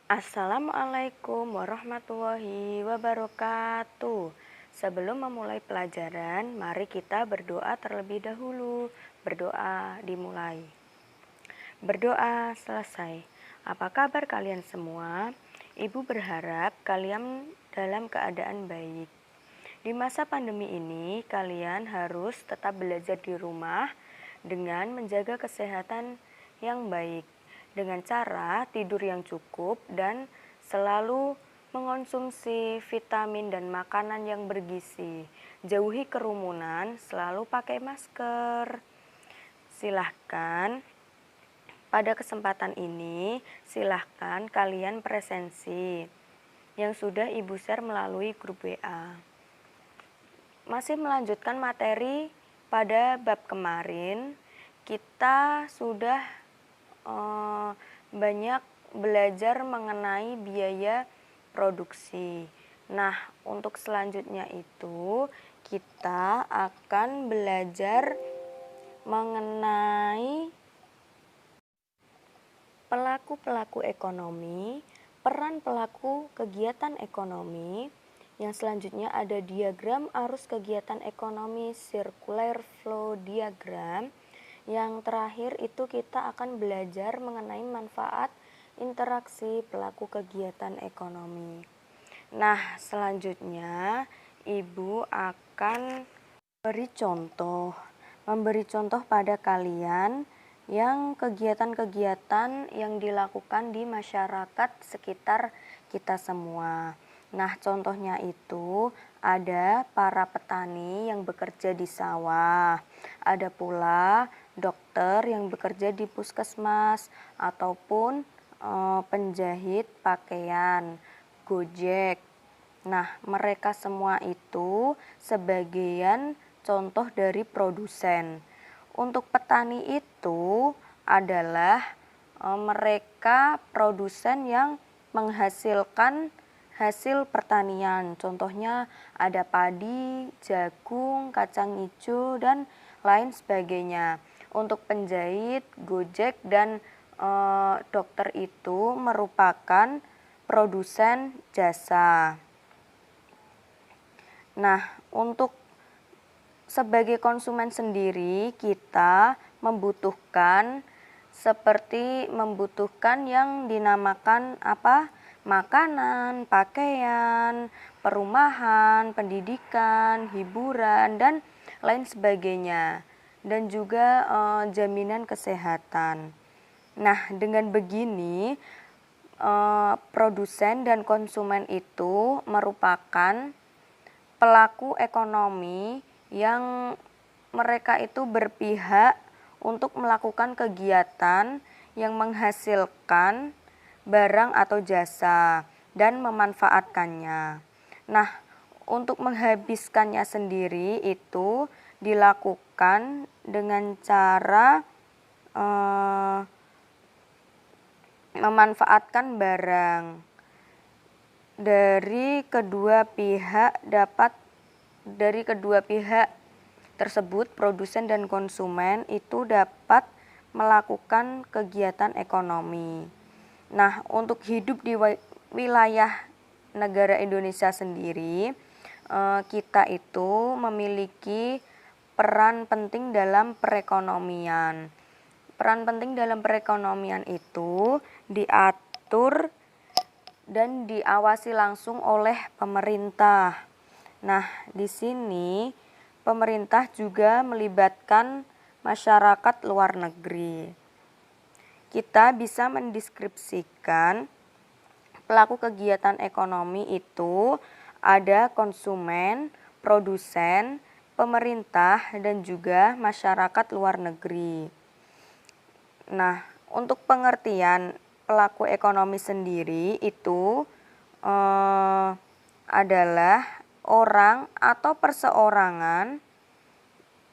Assalamualaikum warahmatullahi wabarakatuh. Sebelum memulai pelajaran, mari kita berdoa terlebih dahulu. Berdoa dimulai. Berdoa selesai. Apa kabar kalian semua? Ibu berharap kalian dalam keadaan baik. Di masa pandemi ini, kalian harus tetap belajar di rumah dengan menjaga kesehatan yang baik, dengan cara tidur yang cukup dan selalu mengonsumsi vitamin dan makanan yang bergizi. Jauhi kerumunan, selalu pakai masker. Silahkan pada kesempatan ini, silahkan kalian presensi yang sudah Ibu share melalui grup WA. Masih melanjutkan materi pada bab kemarin, kita sudah banyak belajar mengenai biaya produksi. Nah, untuk selanjutnya itu kita akan belajar mengenai pelaku-pelaku ekonomi, peran pelaku kegiatan ekonomi. Yang selanjutnya ada diagram arus kegiatan ekonomi, circular flow diagram. Yang terakhir itu kita akan belajar mengenai manfaat interaksi pelaku kegiatan ekonomi. Nah, selanjutnya Ibu akan memberi contoh pada kalian yang kegiatan-kegiatan yang dilakukan di masyarakat sekitar kita semua. Nah, contohnya itu ada para petani yang bekerja di sawah, ada pula dokter yang bekerja di puskesmas, ataupun penjahit pakaian, gojek. Nah, mereka semua itu sebagian contoh dari produsen. Untuk petani itu adalah mereka produsen yang menghasilkan hasil pertanian. Contohnya ada padi, jagung, kacang hijau, dan lain sebagainya. Untuk penjahit, gojek, dan dokter itu merupakan produsen jasa. Nah, untuk sebagai konsumen sendiri kita membutuhkan yang dinamakan apa? Makanan, pakaian, perumahan, pendidikan, hiburan, dan lain sebagainya. Dan juga jaminan kesehatan. Nah, dengan begini produsen dan konsumen itu merupakan pelaku ekonomi yang mereka itu berpihak untuk melakukan kegiatan yang menghasilkan barang atau jasa dan memanfaatkannya. Nah, untuk menghabiskannya sendiri itu dilakukan dengan cara memanfaatkan barang. Dari kedua pihak tersebut, produsen dan konsumen itu dapat melakukan kegiatan ekonomi. Nah, untuk hidup di wilayah negara Indonesia sendiri, kita itu memiliki peran penting dalam perekonomian. Peran penting dalam perekonomian itu diatur dan diawasi langsung oleh pemerintah. Nah, di sini pemerintah juga melibatkan masyarakat luar negeri. Kita bisa mendeskripsikan pelaku kegiatan ekonomi itu ada konsumen, produsen, pemerintah, dan juga masyarakat luar negeri. Nah, untuk pengertian pelaku ekonomi sendiri itu adalah orang atau perseorangan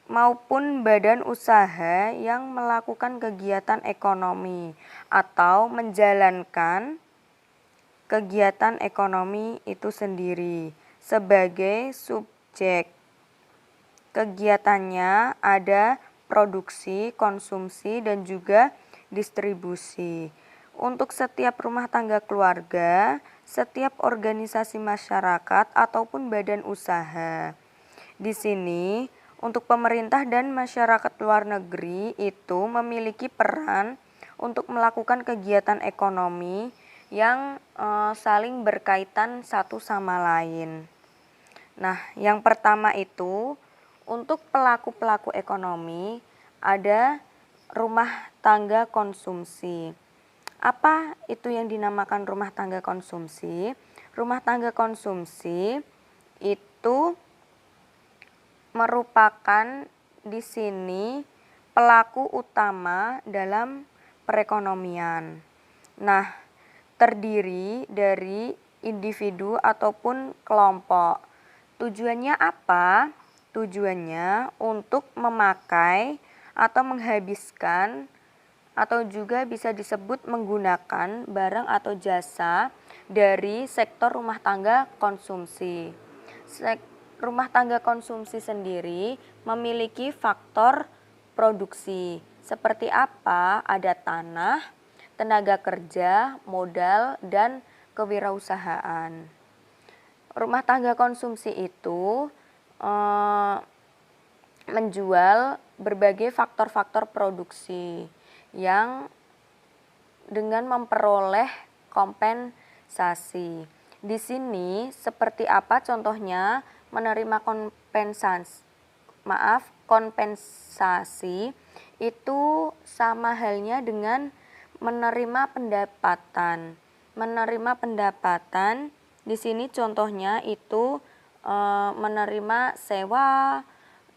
maupun badan usaha yang melakukan kegiatan ekonomi atau menjalankan kegiatan ekonomi itu sendiri sebagai subjek. Kegiatannya ada produksi, konsumsi, dan juga distribusi. untuk setiap rumah tangga keluarga, setiap organisasi masyarakat ataupun badan usaha. Di sini, untuk pemerintah dan masyarakat luar negeri itu memiliki peran untuk melakukan kegiatan ekonomi yang saling berkaitan satu sama lain. Nah, yang pertama itu untuk pelaku-pelaku ekonomi ada rumah tangga konsumsi. Apa itu yang dinamakan rumah tangga konsumsi? Rumah tangga konsumsi itu merupakan di sini pelaku utama dalam perekonomian. Nah, terdiri dari individu ataupun kelompok. Tujuannya apa? Tujuannya untuk memakai atau menghabiskan atau juga bisa disebut menggunakan barang atau jasa dari sektor rumah tangga konsumsi. Rumah tangga konsumsi sendiri memiliki faktor produksi. Seperti apa? Ada tanah, tenaga kerja, modal, dan kewirausahaan. Rumah tangga konsumsi itu menjual berbagai faktor-faktor produksi yang dengan memperoleh kompensasi. Di sini seperti apa contohnya menerima kompensasi itu sama halnya dengan menerima pendapatan. Menerima pendapatan di sini contohnya itu menerima sewa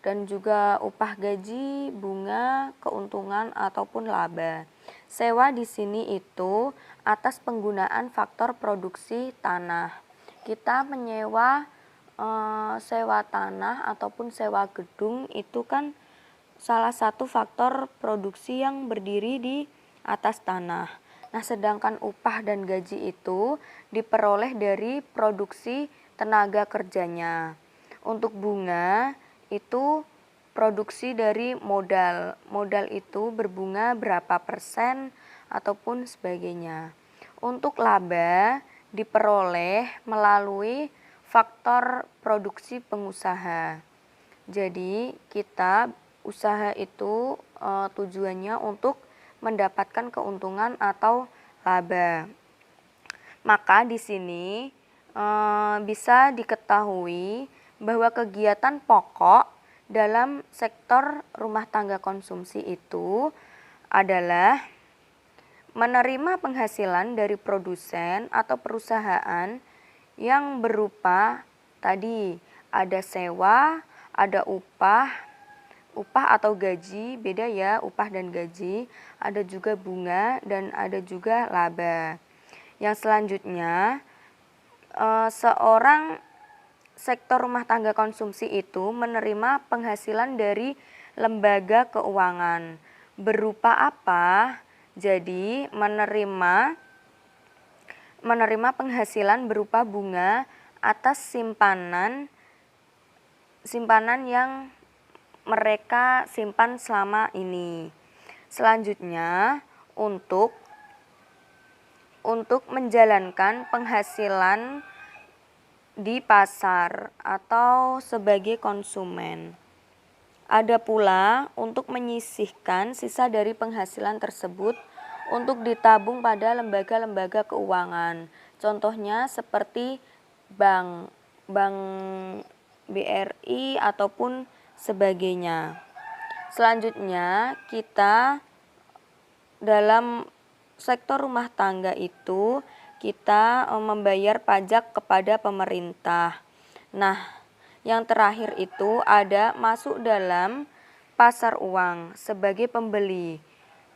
dan juga upah gaji, bunga, keuntungan ataupun laba. Sewa di sini itu atas penggunaan faktor produksi tanah. Kita menyewa sewa tanah ataupun sewa gedung itu kan salah satu faktor produksi yang berdiri di atas tanah. Nah, sedangkan upah dan gaji itu diperoleh dari produksi tenaga kerjanya. Untuk bunga itu produksi dari modal. Modal itu berbunga berapa persen ataupun sebagainya. Untuk laba diperoleh melalui faktor produksi pengusaha. Jadi kita usaha itu tujuannya untuk mendapatkan keuntungan atau laba. Maka di sini bisa diketahui bahwa kegiatan pokok dalam sektor rumah tangga konsumsi itu adalah menerima penghasilan dari produsen atau perusahaan yang berupa tadi ada sewa, ada upah atau gaji, beda ya upah dan gaji, ada juga bunga dan ada juga laba. Yang selanjutnya seorang sektor rumah tangga konsumsi itu menerima penghasilan dari lembaga keuangan. Berupa apa? Jadi menerima penghasilan berupa bunga atas simpanan yang mereka simpan selama ini. Selanjutnya untuk menjalankan penghasilan di pasar atau sebagai konsumen. Ada pula untuk menyisihkan sisa dari penghasilan tersebut untuk ditabung pada lembaga-lembaga keuangan. Contohnya seperti bank BRI ataupun sebagainya. Selanjutnya kita dalam sektor rumah tangga itu kita membayar pajak kepada pemerintah. Nah, yang terakhir itu ada masuk dalam pasar uang sebagai pembeli.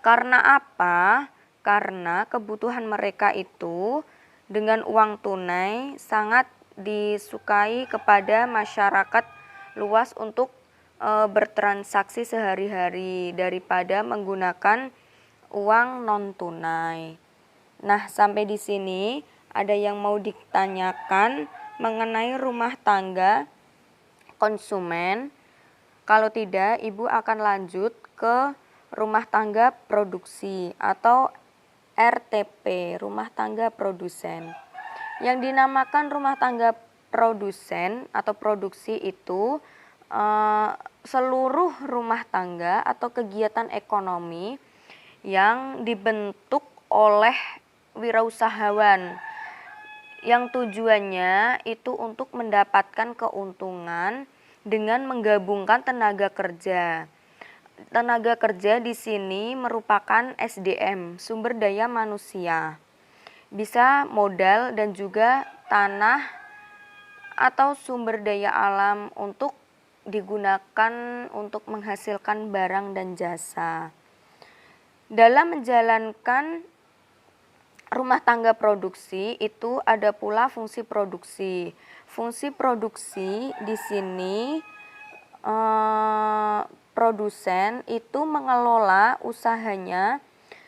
Karena apa? Karena kebutuhan mereka itu dengan uang tunai sangat disukai kepada masyarakat luas untuk bertransaksi sehari-hari daripada menggunakan uang non tunai. Nah, sampai di sini ada yang mau ditanyakan mengenai rumah tangga konsumen. Kalau tidak, Ibu akan lanjut ke rumah tangga produksi atau RTP, rumah tangga produsen. Yang dinamakan rumah tangga produsen atau produksi itu seluruh rumah tangga atau kegiatan ekonomi yang dibentuk oleh wirausahawan yang tujuannya itu untuk mendapatkan keuntungan dengan menggabungkan tenaga kerja. Tenaga kerja di sini merupakan SDM, sumber daya manusia. Bisa modal dan juga tanah atau sumber daya alam untuk digunakan untuk menghasilkan barang dan jasa. Dalam menjalankan rumah tangga produksi itu ada pula fungsi produksi. Fungsi produksi di sini produsen itu mengelola usahanya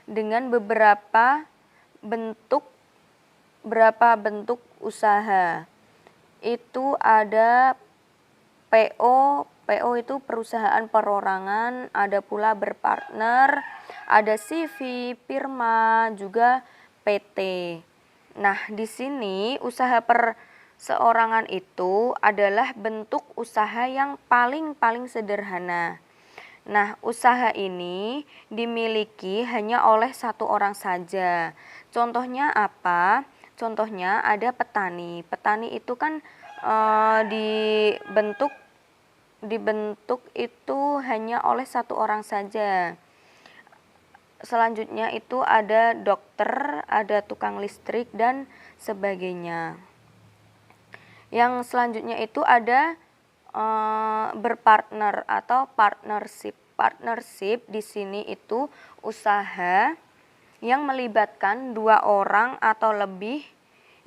dengan beberapa bentuk usaha. Itu ada PO itu perusahaan perorangan, ada pula berpartner, ada CV, firma, juga PT. Nah, di sini usaha perseorangan itu adalah bentuk usaha yang paling sederhana. Nah, usaha ini dimiliki hanya oleh satu orang saja. Contohnya apa? Contohnya ada petani. Petani itu kan dibentuk itu hanya oleh satu orang saja. Selanjutnya itu ada dokter, ada tukang listrik, dan sebagainya. Yang selanjutnya itu ada berpartner atau partnership. Partnership di sini itu usaha yang melibatkan 2 orang atau lebih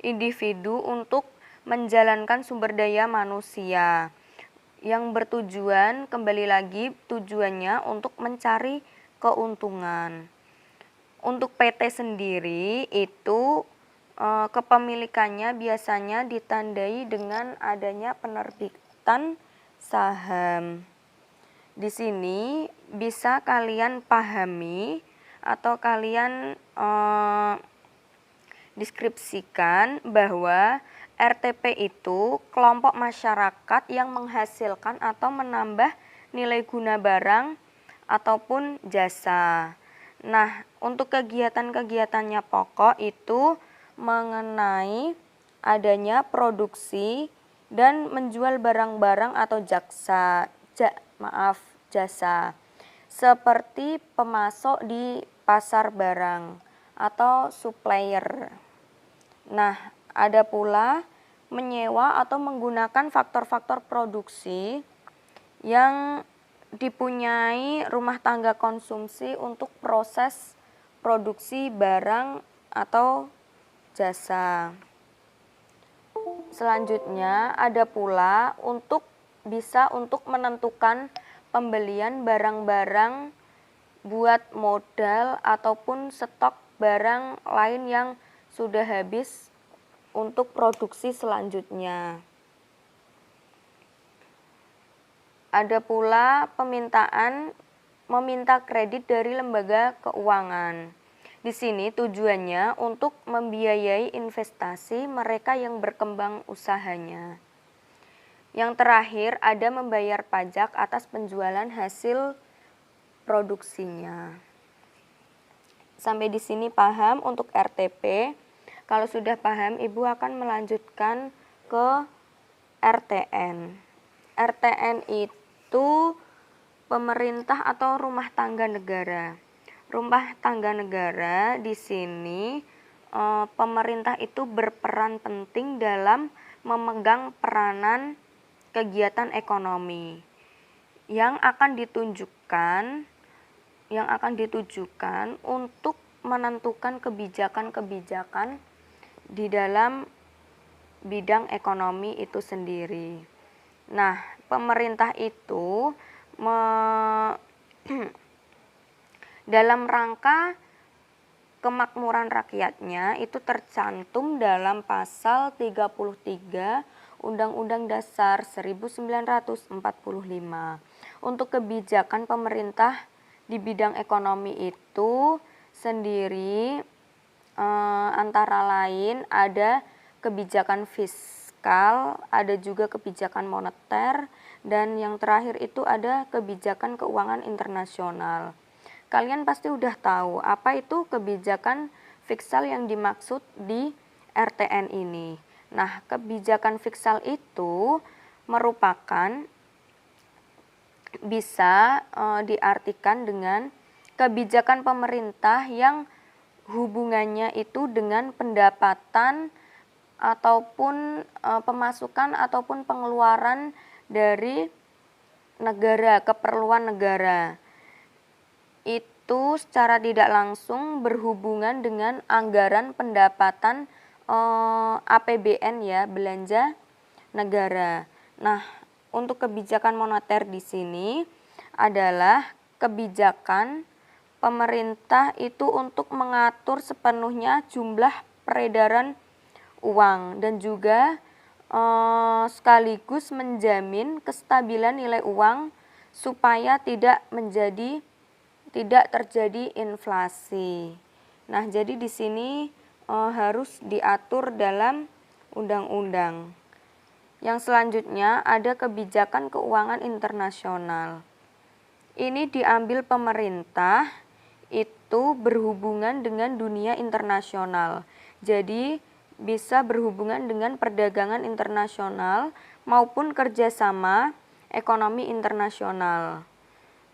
individu untuk menjalankan sumber daya manusia yang bertujuan, kembali lagi tujuannya untuk mencari keuntungan. Untuk PT sendiri itu kepemilikannya biasanya ditandai dengan adanya penerbitan saham. Di sini bisa kalian pahami atau kalian deskripsikan bahwa RTP itu kelompok masyarakat yang menghasilkan atau menambah nilai guna barang ataupun jasa. Nah, untuk kegiatan-kegiatannya pokok itu mengenai adanya produksi dan menjual barang-barang atau jasa seperti pemasok di pasar barang atau supplier. Nah, ada pula menyewa atau menggunakan faktor-faktor produksi yang dipunyai rumah tangga konsumsi untuk proses produksi barang atau jasa. Selanjutnya ada pula untuk menentukan pembelian barang-barang buat modal ataupun stok barang lain yang sudah habis untuk produksi selanjutnya. Ada pula meminta kredit dari lembaga keuangan. Di sini tujuannya untuk membiayai investasi mereka yang berkembang usahanya. Yang terakhir ada membayar pajak atas penjualan hasil produksinya. Sampai di sini paham untuk RTP. Kalau sudah paham, Ibu akan melanjutkan ke RTN. RTN itu pemerintah atau rumah tangga negara. Rumah tangga negara di sini pemerintah itu berperan penting dalam memegang peranan kegiatan ekonomi yang akan ditujukan untuk menentukan kebijakan-kebijakan di dalam bidang ekonomi itu sendiri. Nah, pemerintah itu dalam rangka kemakmuran rakyatnya itu tercantum dalam pasal 33 Undang-Undang Dasar 1945. Untuk kebijakan pemerintah di bidang ekonomi itu sendiri antara lain ada kebijakan fiskal, ada juga kebijakan moneter, dan yang terakhir itu ada kebijakan keuangan internasional. Kalian pasti udah tahu apa itu kebijakan fiskal yang dimaksud di RTN ini. Nah, kebijakan fiskal itu merupakan bisa diartikan dengan kebijakan pemerintah yang hubungannya itu dengan pendapatan ataupun pemasukan ataupun pengeluaran dari negara, keperluan negara. Itu secara tidak langsung berhubungan dengan anggaran pendapatan APBN ya, belanja negara. Nah, untuk kebijakan moneter di sini adalah kebijakan pemerintah itu untuk mengatur sepenuhnya jumlah peredaran uang dan juga sekaligus menjamin kestabilan nilai uang supaya tidak terjadi inflasi. Nah, jadi di sini harus diatur dalam undang-undang. Yang selanjutnya ada kebijakan keuangan internasional. Ini diambil pemerintah itu berhubungan dengan dunia internasional. Jadi bisa berhubungan dengan perdagangan internasional maupun kerjasama ekonomi internasional.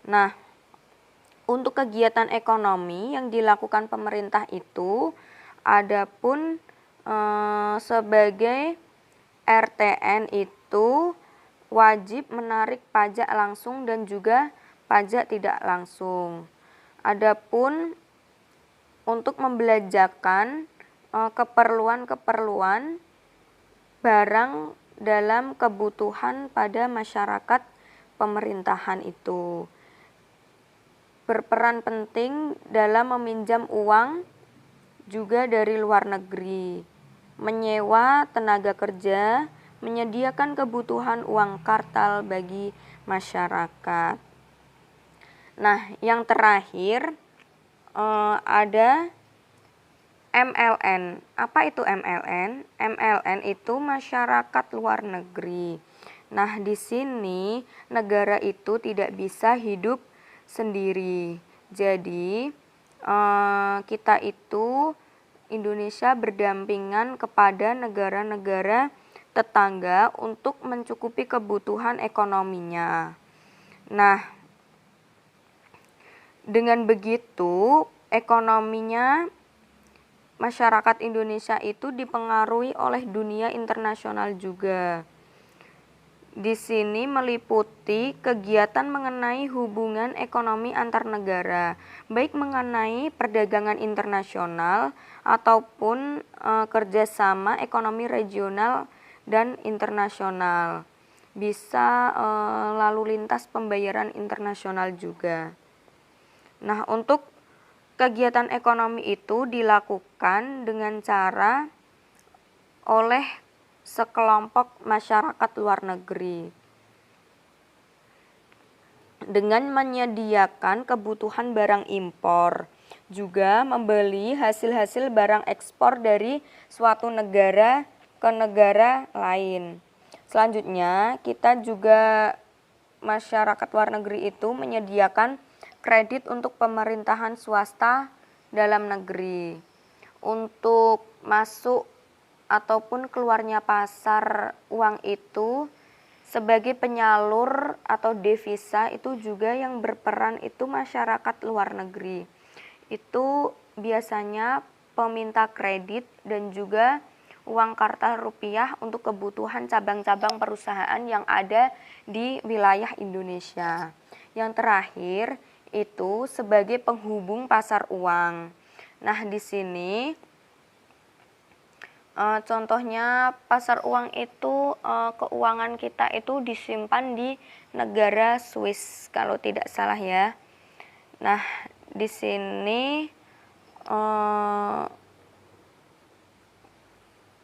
Nah, untuk kegiatan ekonomi yang dilakukan pemerintah itu adapun sebagai RTN itu wajib menarik pajak langsung dan juga pajak tidak langsung. Adapun untuk membelanjakan keperluan-keperluan barang dalam kebutuhan pada masyarakat pemerintahan itu berperan penting dalam meminjam uang juga dari luar negeri, menyewa tenaga kerja, menyediakan kebutuhan uang kartal bagi masyarakat. Nah, yang terakhir ada MLN. Apa itu MLN? MLN itu masyarakat luar negeri. Nah, di sini negara itu tidak bisa hidup sendiri. Jadi, kita itu Indonesia berdampingan kepada negara-negara tetangga untuk mencukupi kebutuhan ekonominya. Nah, dengan begitu ekonominya masyarakat Indonesia itu dipengaruhi oleh dunia internasional juga. Di sini meliputi kegiatan mengenai hubungan ekonomi antar negara, baik mengenai perdagangan internasional ataupun kerjasama ekonomi regional dan internasional. Bisa lalu lintas pembayaran internasional juga. Nah, untuk kegiatan ekonomi itu dilakukan dengan cara oleh sekelompok masyarakat luar negeri dengan menyediakan kebutuhan barang impor, juga membeli hasil-hasil barang ekspor dari suatu negara ke negara lain. Selanjutnya, kita juga masyarakat luar negeri itu menyediakan kredit untuk pemerintahan swasta dalam negeri untuk masuk ataupun keluarnya pasar uang itu sebagai penyalur atau devisa itu juga yang berperan itu masyarakat luar negeri. Itu biasanya peminta kredit dan juga uang kartal rupiah untuk kebutuhan cabang-cabang perusahaan yang ada di wilayah Indonesia. Yang terakhir itu sebagai penghubung pasar uang. Nah, di sini contohnya pasar uang itu keuangan kita itu disimpan di negara Swiss kalau tidak salah ya. Nah, di sini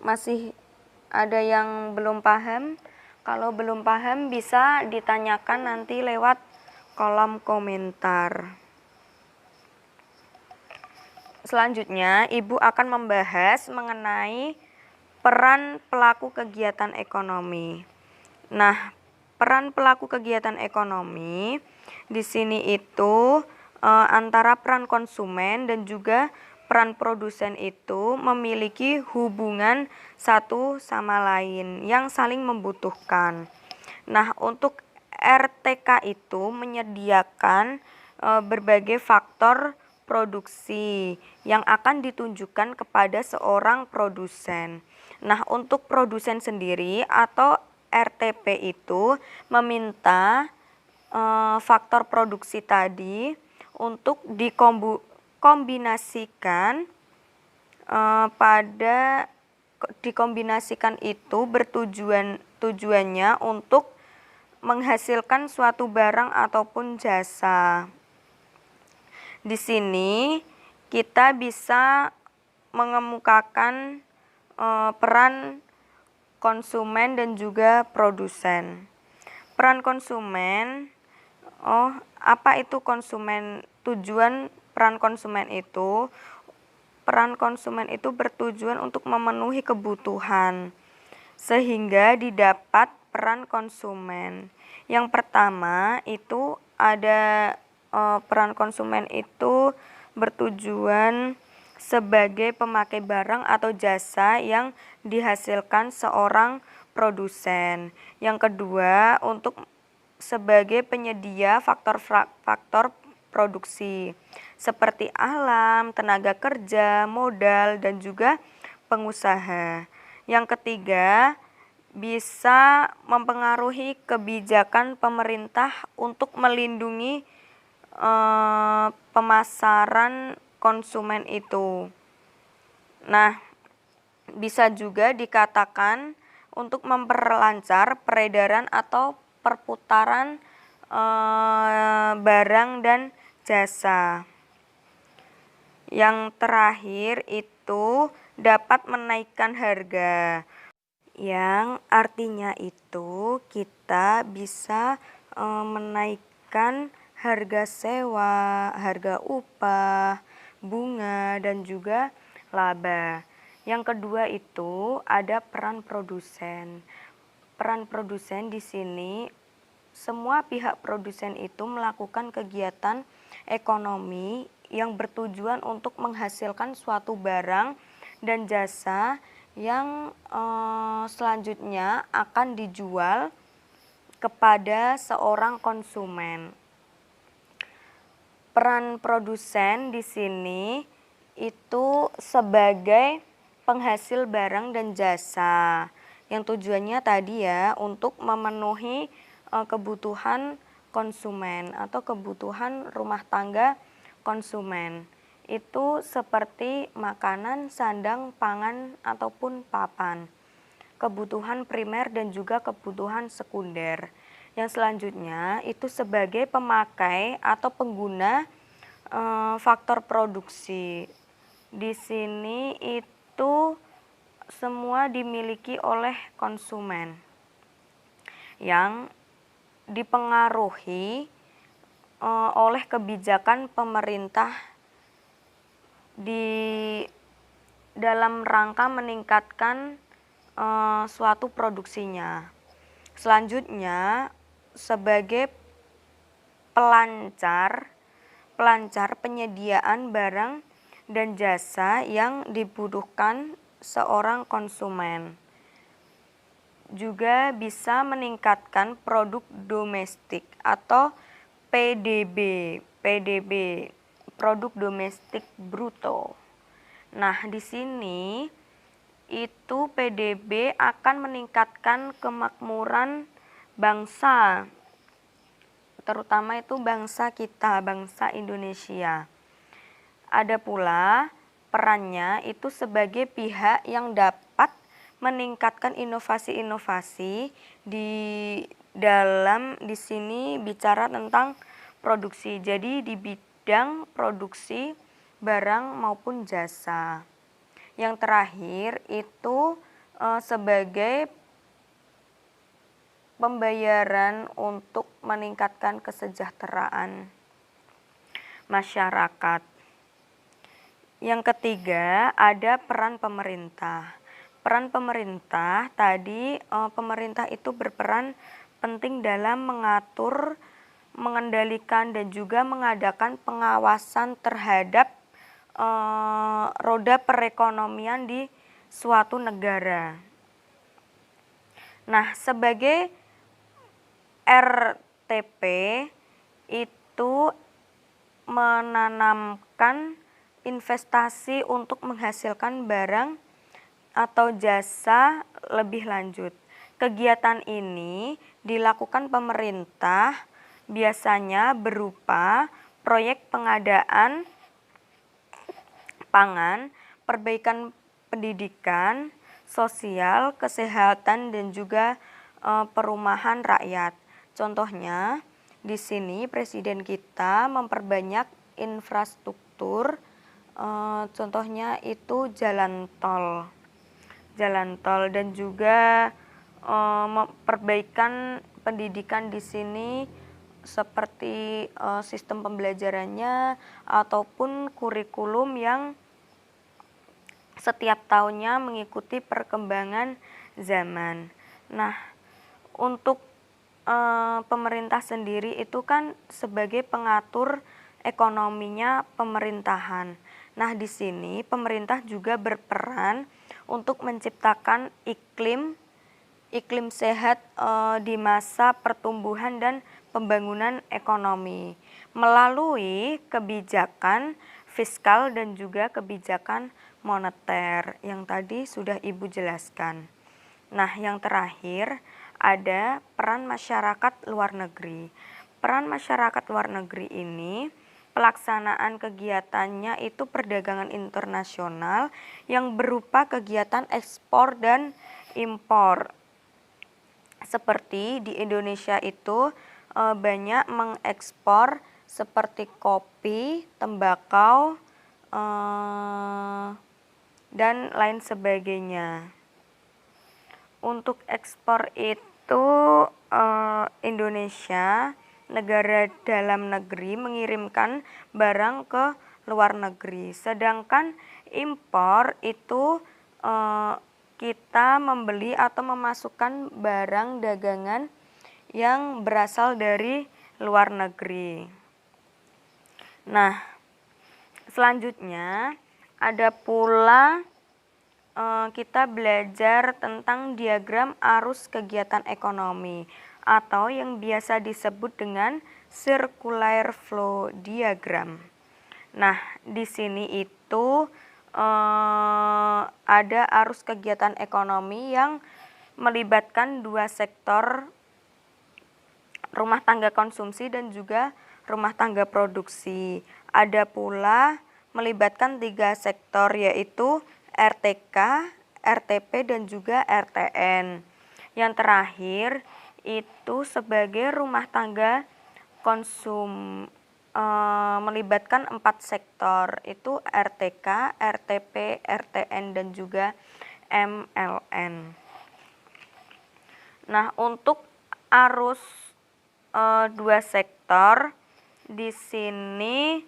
masih ada yang belum paham. Kalau belum paham bisa ditanyakan nanti lewat kolom komentar. Selanjutnya, Ibu akan membahas mengenai peran pelaku kegiatan ekonomi. Nah, peran pelaku kegiatan ekonomi di sini itu antara peran konsumen dan juga peran produsen itu memiliki hubungan satu sama lain yang saling membutuhkan. Nah, untuk RTK itu menyediakan berbagai faktor produksi yang akan ditunjukkan kepada seorang produsen. Nah, untuk produsen sendiri atau RTP itu meminta faktor produksi tadi untuk dikombinasikan dikombinasikan itu tujuannya untuk menghasilkan suatu barang ataupun jasa. Di sini kita bisa mengemukakan peran konsumen dan juga produsen. Peran konsumen, apa itu konsumen? Tujuan peran konsumen itu, bertujuan untuk memenuhi kebutuhan sehingga didapat peran konsumen. Yang pertama itu ada peran konsumen itu bertujuan sebagai pemakai barang atau jasa yang dihasilkan seorang produsen. Yang kedua, untuk sebagai penyedia faktor-faktor produksi seperti alam, tenaga kerja, modal, dan juga pengusaha. Yang ketiga, bisa mempengaruhi kebijakan pemerintah untuk melindungi pemasaran konsumen itu. Nah, bisa juga dikatakan untuk memperlancar peredaran atau perputaran barang dan jasa. Yang terakhir itu dapat menaikkan harga, yang artinya itu kita bisa menaikkan harga sewa, harga upah, bunga, dan juga laba. Yang kedua itu ada peran produsen. Peran produsen di sini semua pihak produsen itu melakukan kegiatan ekonomi yang bertujuan untuk menghasilkan suatu barang dan jasa yang selanjutnya akan dijual kepada seorang konsumen. Peran produsen di sini itu sebagai penghasil barang dan jasa yang tujuannya tadi ya untuk memenuhi kebutuhan konsumen atau kebutuhan rumah tangga konsumen. Itu seperti makanan, sandang, pangan, ataupun papan. Kebutuhan primer dan juga kebutuhan sekunder. Yang selanjutnya itu sebagai pemakai atau pengguna faktor produksi. Di sini itu semua dimiliki oleh konsumen yang dipengaruhi oleh kebijakan pemerintah di dalam rangka meningkatkan suatu produksinya. Selanjutnya sebagai pelancar penyediaan barang dan jasa yang dibutuhkan seorang konsumen. Juga bisa meningkatkan produk domestik atau PDB, produk domestik bruto. Nah, di sini itu PDB akan meningkatkan kemakmuran bangsa, terutama itu bangsa kita, bangsa Indonesia. Ada pula perannya itu sebagai pihak yang dapat meningkatkan inovasi-inovasi di sini bicara tentang produksi. Jadi di bidang produksi barang maupun jasa. Yang terakhir itu sebagai pembayaran untuk meningkatkan kesejahteraan masyarakat. Yang ketiga, ada peran pemerintah. Peran pemerintah tadi, pemerintah itu berperan penting dalam mengatur, mengendalikan, dan juga mengadakan pengawasan terhadap roda perekonomian di suatu negara. Nah, sebagai RTP itu menanamkan investasi untuk menghasilkan barang atau jasa lebih lanjut. Kegiatan ini dilakukan pemerintah biasanya berupa proyek pengadaan pangan, perbaikan pendidikan, sosial, kesehatan, dan juga perumahan rakyat. Contohnya, di sini Presiden kita memperbanyak infrastruktur, contohnya itu jalan tol, dan juga perbaikan pendidikan di sini seperti sistem pembelajarannya ataupun kurikulum yang setiap tahunnya mengikuti perkembangan zaman. Nah, untuk pemerintah sendiri itu kan sebagai pengatur ekonominya pemerintahan. Nah, di sini pemerintah juga berperan untuk menciptakan iklim sehat di masa pertumbuhan dan pembangunan ekonomi melalui kebijakan fiskal dan juga kebijakan moneter yang tadi sudah Ibu jelaskan. Nah, yang terakhir ada peran masyarakat luar negeri. Peran masyarakat luar negeri ini pelaksanaan kegiatannya itu perdagangan internasional yang berupa kegiatan ekspor dan impor. Seperti di Indonesia itu banyak mengekspor seperti kopi, tembakau, dan lain sebagainya. Untuk ekspor itu Indonesia, negara dalam negeri mengirimkan barang ke luar negeri. Sedangkan impor itu kita membeli atau memasukkan barang dagangan yang berasal dari luar negeri. Nah, selanjutnya ada pula kita belajar tentang diagram arus kegiatan ekonomi atau yang biasa disebut dengan circular flow diagram. Nah, di sini itu ada arus kegiatan ekonomi yang melibatkan dua sektor, rumah tangga konsumsi dan juga rumah tangga produksi. Ada pula melibatkan tiga sektor yaitu RTK, RTP, dan juga RTN. Yang terakhir itu sebagai rumah tangga melibatkan 4 sektor, itu RTK, RTP, RTN, dan juga MLN. Nah, untuk arus dua sektor di sini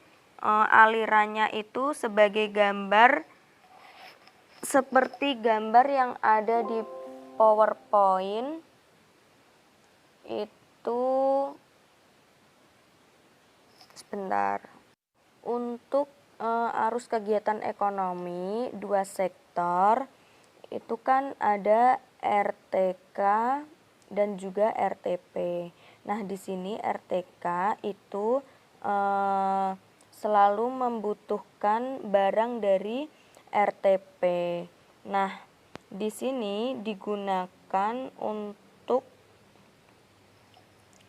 alirannya itu sebagai gambar seperti gambar yang ada di PowerPoint itu. Sebentar. Untuk arus kegiatan ekonomi dua sektor itu kan ada RTK dan juga RTP. Nah, di sini RTK itu selalu membutuhkan barang dari RTP. Nah, di sini digunakan untuk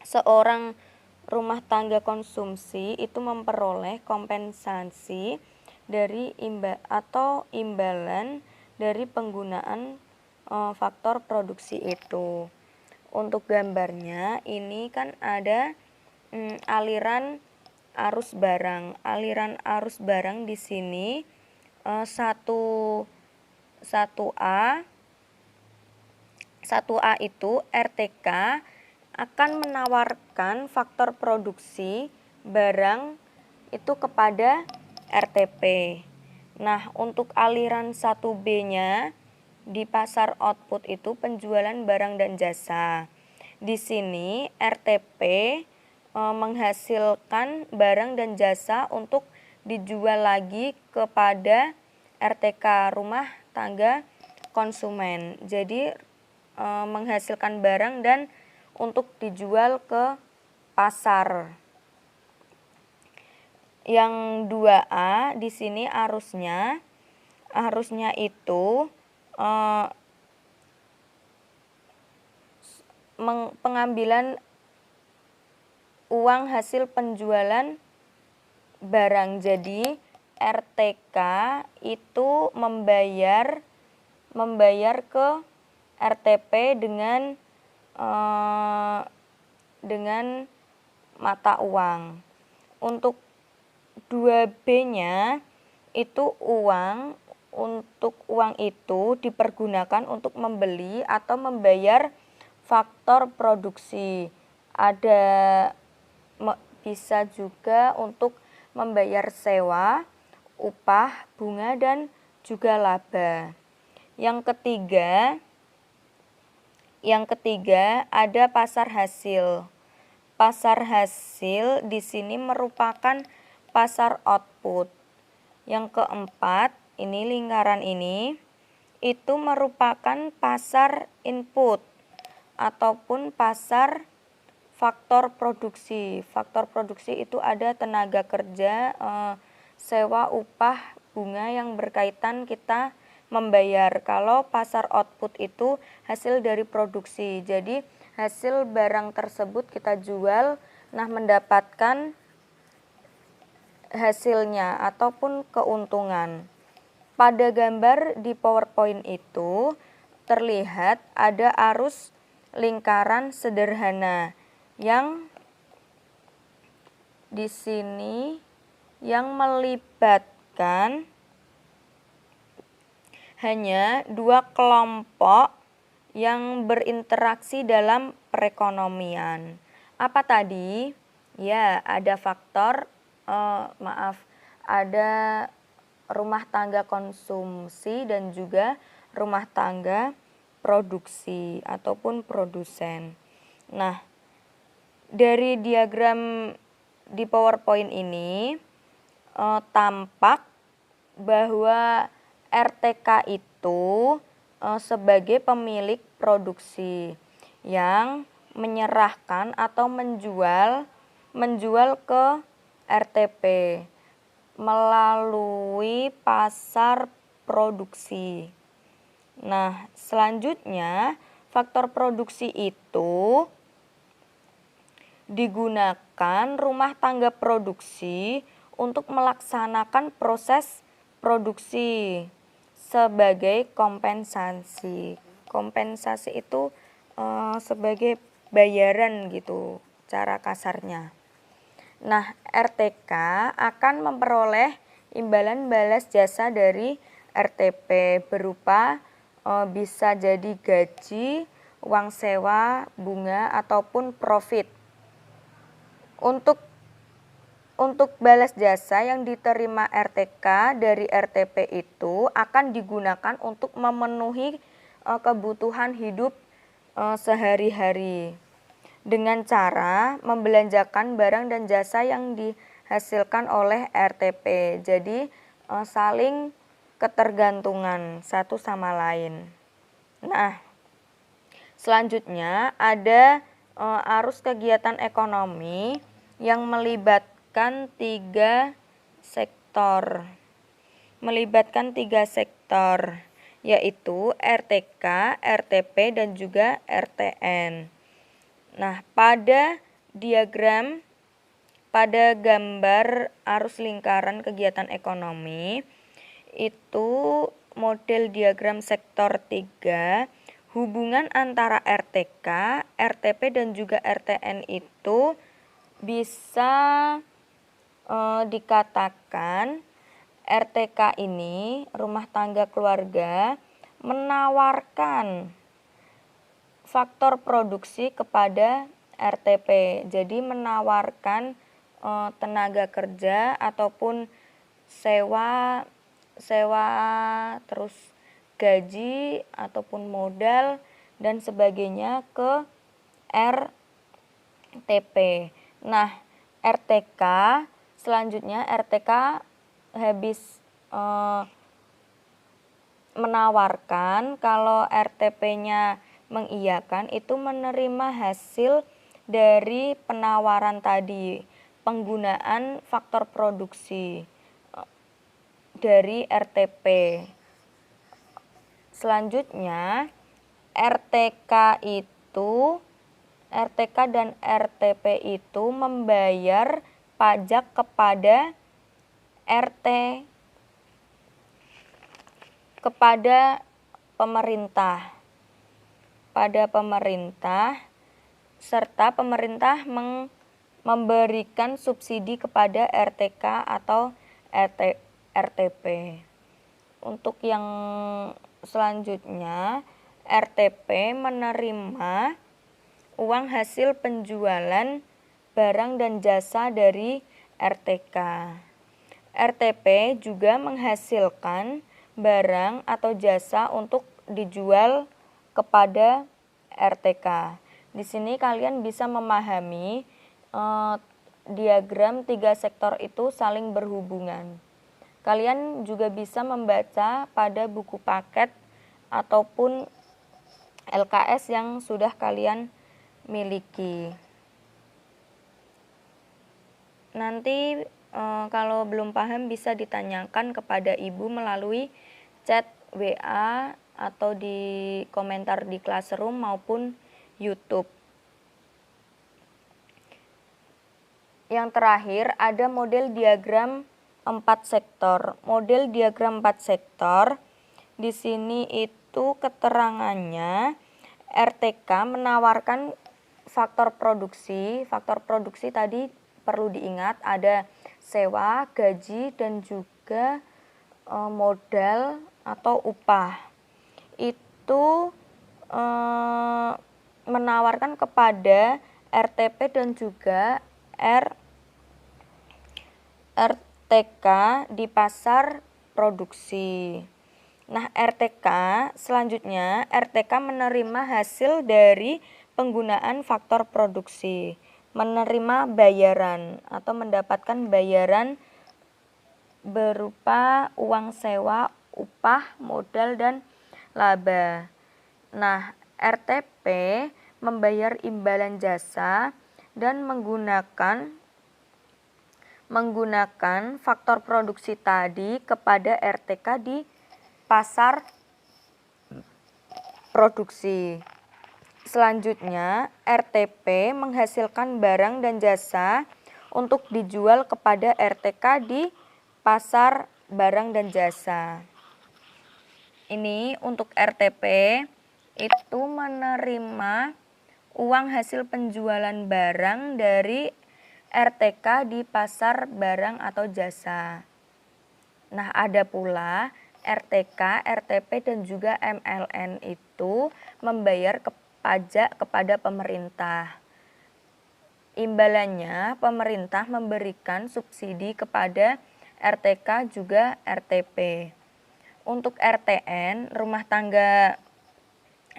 seorang rumah tangga konsumsi itu memperoleh kompensasi dari imbalan dari penggunaan faktor produksi itu. Untuk gambarnya ini kan ada aliran arus barang. Aliran arus barang di sini 1A itu RTK akan menawarkan faktor produksi barang itu kepada RTP. Nah, untuk aliran 1B-nya di pasar output itu penjualan barang dan jasa. Di sini RTP menghasilkan barang dan jasa untuk dijual lagi kepada RTK, rumah tangga konsumen. Jadi menghasilkan barang dan untuk dijual ke pasar. Yang 2A di sini arusnya itu pengambilan uang hasil penjualan barang. Jadi RTK itu membayar ke RTP dengan mata uang. Untuk 2B-nya itu untuk uang itu dipergunakan untuk membeli atau membayar faktor produksi. Bisa juga untuk membayar sewa, upah, bunga, dan juga laba. Yang ketiga ada pasar hasil. Pasar hasil di sini merupakan pasar output. Yang keempat, ini lingkaran ini, itu merupakan pasar input ataupun pasar faktor produksi. Faktor produksi itu ada tenaga kerja, sewa, upah, bunga yang berkaitan kita membayar. Kalau pasar output itu hasil dari produksi. Jadi hasil barang tersebut kita jual, nah mendapatkan hasilnya ataupun keuntungan. Pada gambar di PowerPoint itu terlihat ada arus lingkaran sederhana yang di sini yang melibatkan hanya dua kelompok yang berinteraksi dalam perekonomian. Apa tadi? Ya, ada ada rumah tangga konsumsi dan juga rumah tangga produksi ataupun produsen. Nah, dari diagram di PowerPoint ini tampak bahwa RTK itu sebagai pemilik produksi yang menyerahkan atau menjual ke RTP melalui pasar produksi. Nah, selanjutnya faktor produksi itu digunakan rumah tangga produksi untuk melaksanakan proses produksi sebagai kompensasi. Kompensasi itu sebagai bayaran gitu cara kasarnya. Nah, RTK akan memperoleh imbalan balas jasa dari RTP berupa bisa jadi gaji, uang sewa, bunga, ataupun profit. Untuk balas jasa yang diterima RTK dari RTP itu akan digunakan untuk memenuhi kebutuhan hidup sehari-hari dengan cara membelanjakan barang dan jasa yang dihasilkan oleh RTP. Jadi saling ketergantungan satu sama lain. Nah, selanjutnya ada arus kegiatan ekonomi yang melibatkan tiga sektor. Yaitu RTK, RTP, dan juga RTN. Nah, pada gambar arus lingkaran kegiatan ekonomi, itu model diagram sektor 3, hubungan antara RTK, RTP, dan juga RTN itu bisa dikatakan RTK ini, rumah tangga keluarga, menawarkan faktor produksi kepada RTP. Jadi menawarkan tenaga kerja ataupun sewa sewa, terus gaji ataupun modal dan sebagainya ke RTP. Nah, RTK selanjutnya RTK habis menawarkan kalau RTP-nya mengiyakan itu menerima hasil dari penawaran tadi, penggunaan faktor produksi dari RTP. Selanjutnya RTK dan RTP itu membayar pajak kepada pemerintah. Pada pemerintah serta pemerintah memberikan subsidi kepada RTK atau RTP. Untuk yang selanjutnya, RTP menerima uang hasil penjualan barang dan jasa dari RTK. RTP juga menghasilkan barang atau jasa untuk dijual kepada RTK. Di sini kalian bisa memahami diagram 3 sektor itu saling berhubungan. Kalian juga bisa membaca pada buku paket ataupun LKS yang sudah kalian miliki. Nanti kalau belum paham bisa ditanyakan kepada ibu melalui chat WA atau di komentar di Classroom maupun YouTube. Yang terakhir ada model diagram 4 sektor. Model diagram 4 sektor di sini itu keterangannya RTK menawarkan faktor produksi. Faktor produksi tadi perlu diingat ada sewa, gaji dan juga modal atau upah. Itu menawarkan kepada RTP dan juga RTK di pasar produksi. Nah, RTK selanjutnya RTK menerima hasil dari penggunaan faktor produksi, menerima bayaran atau mendapatkan bayaran berupa uang sewa, upah, modal dan laba. Nah, RTP membayar imbalan jasa dan menggunakan faktor produksi tadi kepada RTK di pasar produksi. Selanjutnya, RTP menghasilkan barang dan jasa untuk dijual kepada RTK di pasar barang dan jasa. Ini untuk RTP itu menerima uang hasil penjualan barang dari RTK di pasar barang atau jasa. Nah, ada pula RTK, RTP dan juga MLN itu membayar pajak kepada pemerintah. Imbalannya pemerintah memberikan subsidi kepada RTK juga RTP. Untuk RTN, rumah tangga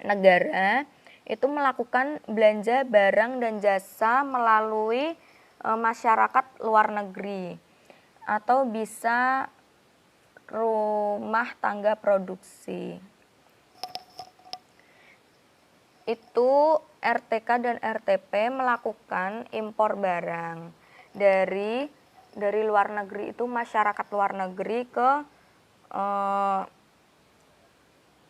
negara, itu melakukan belanja barang dan jasa melalui masyarakat luar negeri atau bisa rumah tangga produksi. Itu RTK dan RTP melakukan impor barang dari luar negeri, itu masyarakat luar negeri ke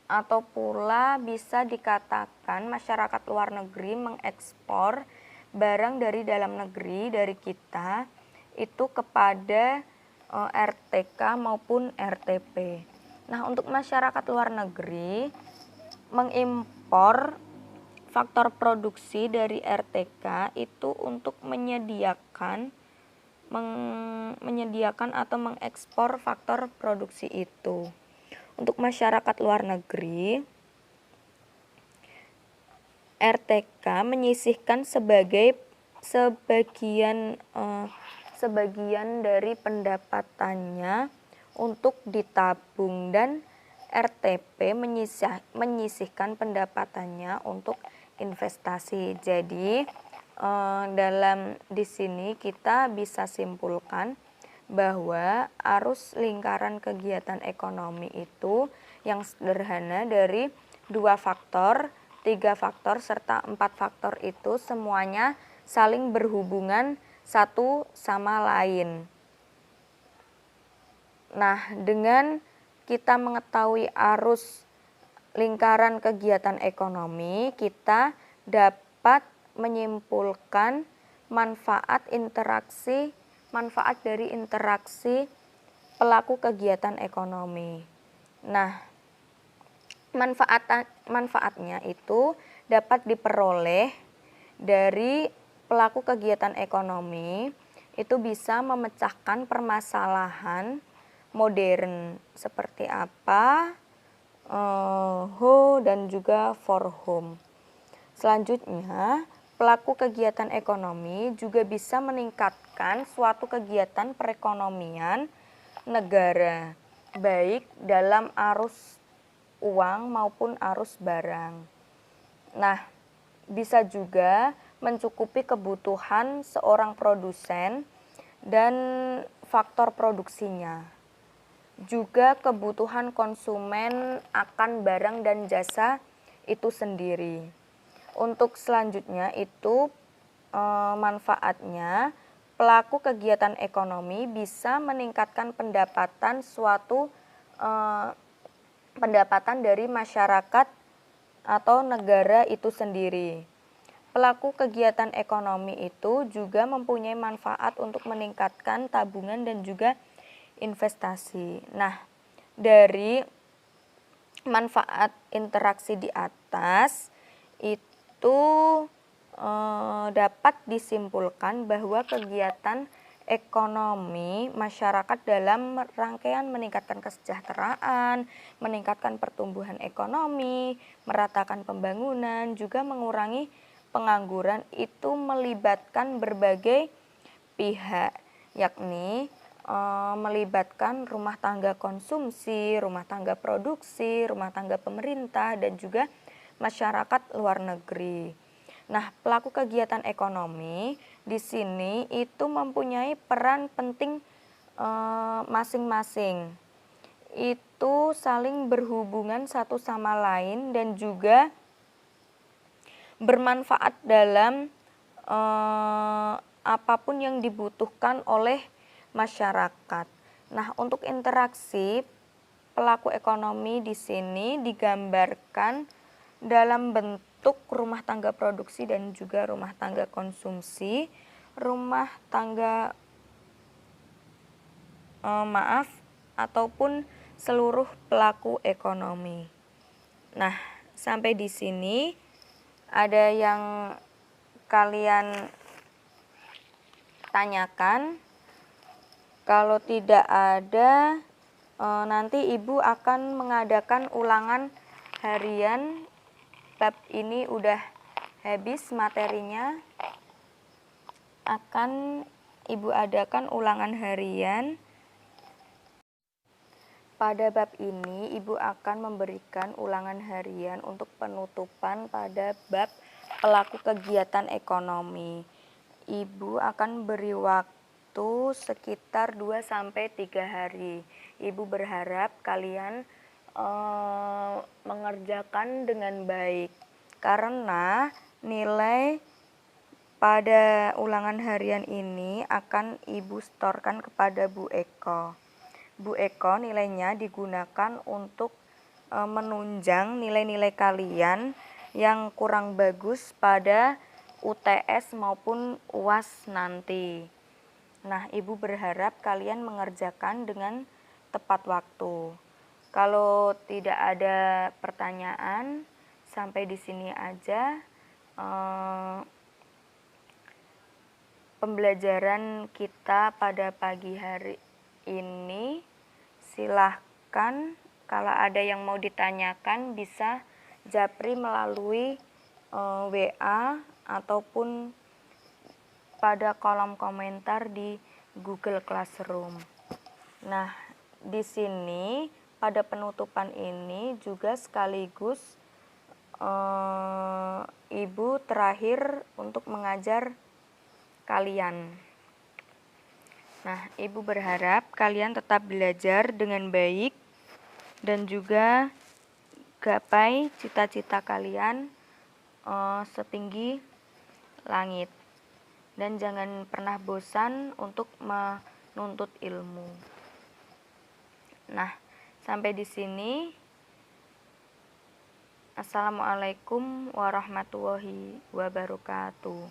atau pula bisa dikatakan masyarakat luar negeri mengekspor barang dari dalam negeri dari kita itu kepada RTK maupun RTP. Nah, untuk masyarakat luar negeri mengimpor faktor produksi dari RTK itu untuk menyediakan atau mengekspor faktor produksi itu. Untuk masyarakat luar negeri, RTK menyisihkan sebagian dari pendapatannya untuk ditabung dan RTP menyisihkan pendapatannya untuk investasi. Jadi dalam di sini kita bisa simpulkan bahwa arus lingkaran kegiatan ekonomi itu yang sederhana dari 2 faktor, 3 faktor, serta 4 faktor itu semuanya saling berhubungan satu sama lain. Nah, dengan kita mengetahui arus lingkaran kegiatan ekonomi, kita dapat menyimpulkan manfaat dari interaksi pelaku kegiatan ekonomi. Nah, manfaatnya itu dapat diperoleh dari pelaku kegiatan ekonomi, itu bisa memecahkan permasalahan modern seperti apa, who dan juga for whom. Selanjutnya, pelaku kegiatan ekonomi juga bisa meningkatkan suatu kegiatan perekonomian negara, baik dalam arus uang maupun arus barang. Nah, bisa juga mencukupi kebutuhan seorang produsen dan faktor produksinya. Juga kebutuhan konsumen akan barang dan jasa itu sendiri. Untuk selanjutnya itu manfaatnya, pelaku kegiatan ekonomi bisa meningkatkan pendapatan dari masyarakat atau negara itu sendiri. Pelaku kegiatan ekonomi itu juga mempunyai manfaat untuk meningkatkan tabungan dan juga investasi. Nah, dari manfaat interaksi di atas itu dapat disimpulkan bahwa kegiatan ekonomi masyarakat dalam rangkaian meningkatkan kesejahteraan, meningkatkan pertumbuhan ekonomi, meratakan pembangunan, juga mengurangi pengangguran itu melibatkan berbagai pihak, yakni melibatkan rumah tangga konsumsi, rumah tangga produksi, rumah tangga pemerintah, dan juga masyarakat luar negeri. Nah, pelaku kegiatan ekonomi di sini itu mempunyai peran penting masing-masing. Itu saling berhubungan satu sama lain dan juga bermanfaat dalam apapun yang dibutuhkan oleh masyarakat. Nah, untuk interaksi pelaku ekonomi di sini digambarkan dalam bentuk rumah tangga produksi dan juga rumah tangga konsumsi, rumah tangga ataupun seluruh pelaku ekonomi. Nah, sampai di sini ada yang kalian tanyakan? Kalau tidak ada, nanti Ibu akan mengadakan ulangan harian. Bab ini udah habis materinya. Akan Ibu adakan ulangan harian. Pada bab ini, Ibu akan memberikan ulangan harian untuk penutupan pada bab pelaku kegiatan ekonomi. Ibu akan beri waktu sekitar 2-3 hari. Ibu berharap kalian mengerjakan dengan baik, karena nilai pada ulangan harian ini akan Ibu setorkan kepada Bu Eko. Bu Eko nilainya digunakan untuk menunjang nilai-nilai kalian yang kurang bagus pada UTS maupun UAS nanti. Nah, Ibu berharap kalian mengerjakan dengan tepat waktu. Kalau tidak ada pertanyaan, sampai di sini aja pembelajaran kita pada pagi hari ini. Silahkan kalau ada yang mau ditanyakan bisa japri melalui WA ataupun pada kolom komentar di Google Classroom. Nah, di sini pada penutupan ini juga sekaligus Ibu terakhir untuk mengajar kalian. Nah, Ibu berharap kalian tetap belajar dengan baik dan juga gapai cita-cita kalian setinggi langit. Dan jangan pernah bosan untuk menuntut ilmu. Nah, sampai di sini. Assalamualaikum warahmatullahi wabarakatuh.